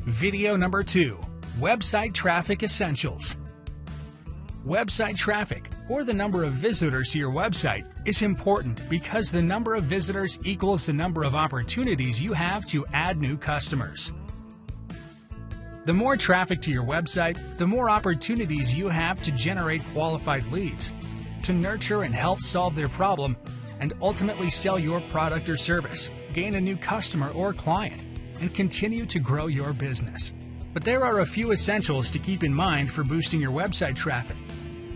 Video number 2. Website Traffic Essentials. Website traffic, or the number of visitors to your website, is important because the number of visitors equals the number of opportunities you have to add new customers. The more traffic to your website, the more opportunities you have to generate qualified leads, to nurture and help solve their problem, and ultimately sell your product or service, gain a new customer or client, and continue to grow your business. But there are a few essentials to keep in mind for boosting your website traffic.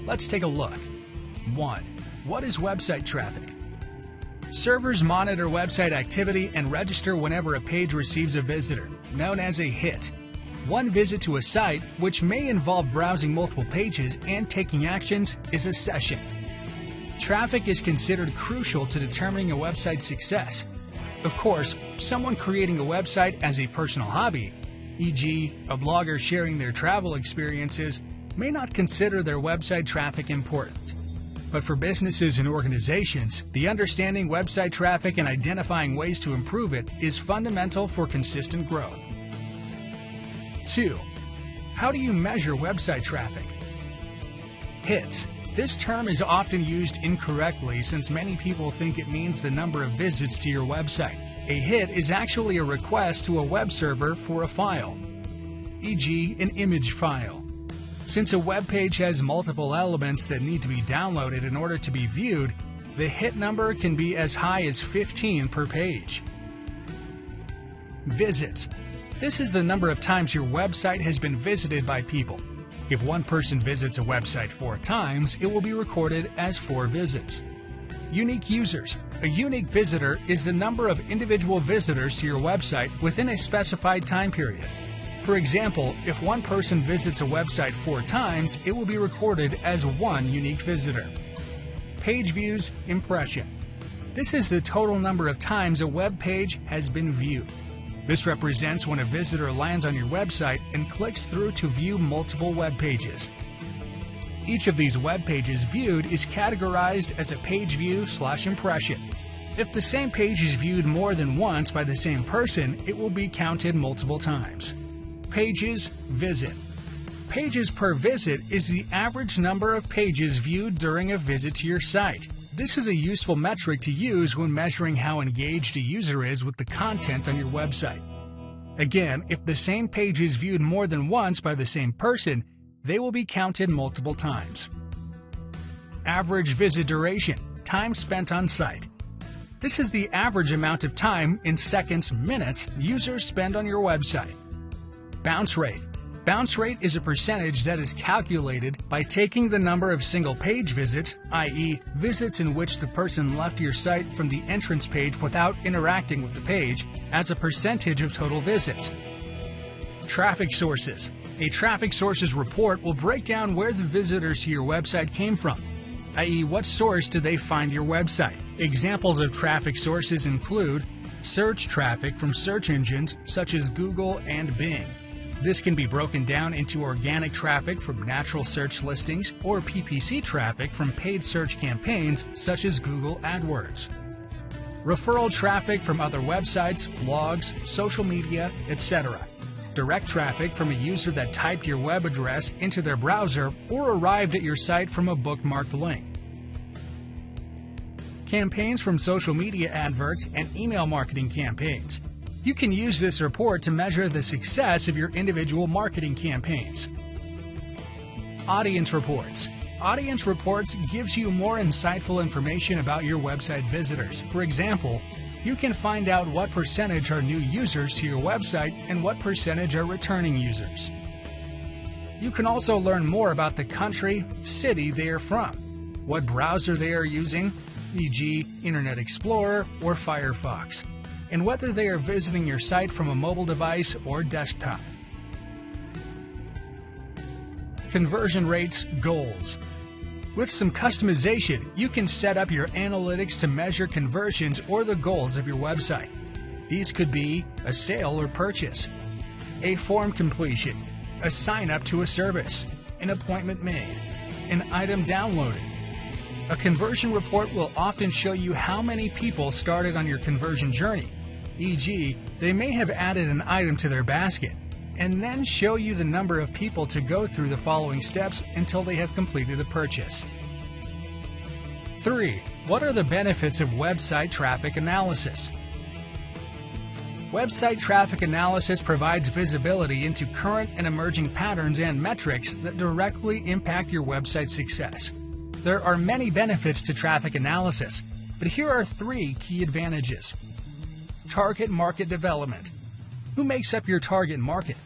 Let's take a look. 1. What is website traffic? Servers monitor website activity and register whenever a page receives a visitor, known as a hit. One visit to a site, which may involve browsing multiple pages and taking actions, is a session. Traffic is considered crucial to determining a website's success. Of course, someone creating a website as a personal hobby, e.g., a blogger sharing their travel experiences, may not consider their website traffic important. But for businesses and organizations, the understanding website traffic and identifying ways to improve it is fundamental for consistent growth. 2. How do you measure website traffic? Hits. This term is often used incorrectly since many people think it means the number of visits to your website. A hit is actually a request to a web server for a file, e.g., an image file. Since a web page has multiple elements that need to be downloaded in order to be viewed, the hit number can be as high as 15 per page. Visits. This is the number of times your website has been visited by people. If one person visits a website 4 times, it will be recorded as 4 visits. Unique users. A unique visitor is the number of individual visitors to your website within a specified time period. For example, if one person visits a website 4 times, it will be recorded as 1 unique visitor. Page views, impression. This is the total number of times a web page has been viewed. This represents when a visitor lands on your website and clicks through to view multiple web pages. Each of these web pages viewed is categorized as a page view/impression. If the same page is viewed more than once by the same person, it will be counted multiple times. Pages, visit. Pages per visit is the average number of pages viewed during a visit to your site. This is a useful metric to use when measuring how engaged a user is with the content on your website. Again, if the same page is viewed more than once by the same person, they will be counted multiple times. Average visit duration, time spent on site. This is the average amount of time in seconds, minutes, users spend on your website. Bounce rate. Bounce rate is a percentage that is calculated by taking the number of single-page visits, i.e., visits in which the person left your site from the entrance page without interacting with the page, as a percentage of total visits. Traffic sources. A traffic sources report will break down where the visitors to your website came from, i.e., what source did they find your website. Examples of traffic sources include search traffic from search engines such as Google and Bing. This can be broken down into organic traffic from natural search listings or PPC traffic from paid search campaigns such as Google AdWords. Referral traffic from other websites, blogs, social media, etc. Direct traffic from a user that typed your web address into their browser or arrived at your site from a bookmarked link. Campaigns from social media adverts and email marketing campaigns. You can use this report to measure the success of your individual marketing campaigns. Audience reports. Audience reports gives you more insightful information about your website visitors. For example, you can find out what percentage are new users to your website and what percentage are returning users. You can also learn more about the country, city they are from, what browser they are using, e.g., Internet Explorer or Firefox, and whether they are visiting your site from a mobile device or desktop. Conversion rates goals. With some customization, you can set up your analytics to measure conversions or the goals of your website. These could be a sale or purchase, a form completion, a sign up to a service, an appointment made, an item downloaded. A conversion report will often show you how many people started on your conversion journey. E.g., they may have added an item to their basket, and then show you the number of people to go through the following steps until they have completed a purchase. 3. What are the benefits of website traffic analysis? Website traffic analysis provides visibility into current and emerging patterns and metrics that directly impact your website success. There are many benefits to traffic analysis, but here are 3 key advantages. Target market development. Who makes up your target market?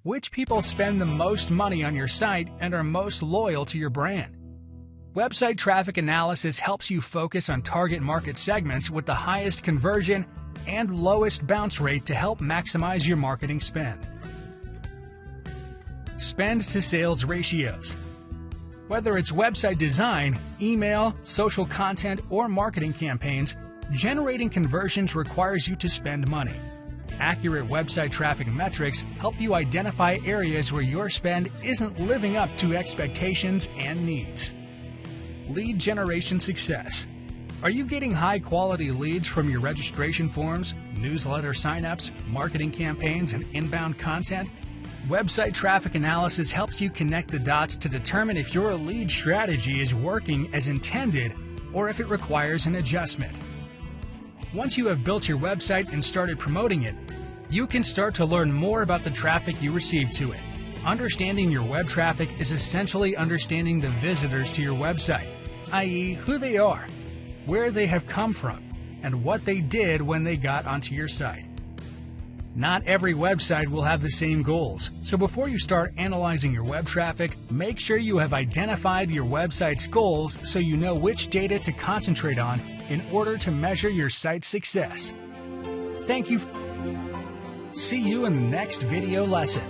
Which people spend the most money on your site and are most loyal to your brand? Website traffic analysis helps you focus on target market segments with the highest conversion and lowest bounce rate to help maximize your marketing spend. Spend to sales ratios. Whether it's website design, email, social content, or marketing campaigns, generating conversions requires you to spend money. Accurate website traffic metrics help you identify areas where your spend isn't living up to expectations and needs. Lead generation success. Are you getting high-quality leads from your registration forms, newsletter signups, marketing campaigns, and inbound content? Website traffic analysis helps you connect the dots to determine if your lead strategy is working as intended or if it requires an adjustment. Once you have built your website and started promoting it, you can start to learn more about the traffic you receive to it. Understanding your web traffic is essentially understanding the visitors to your website, i.e., who they are, where they have come from, and what they did when they got onto your site. Not every website will have the same goals, so before you start analyzing your web traffic, make sure you have identified your website's goals so you know which data to concentrate on in order to measure your site's success. Thank you. See you in the next video lesson.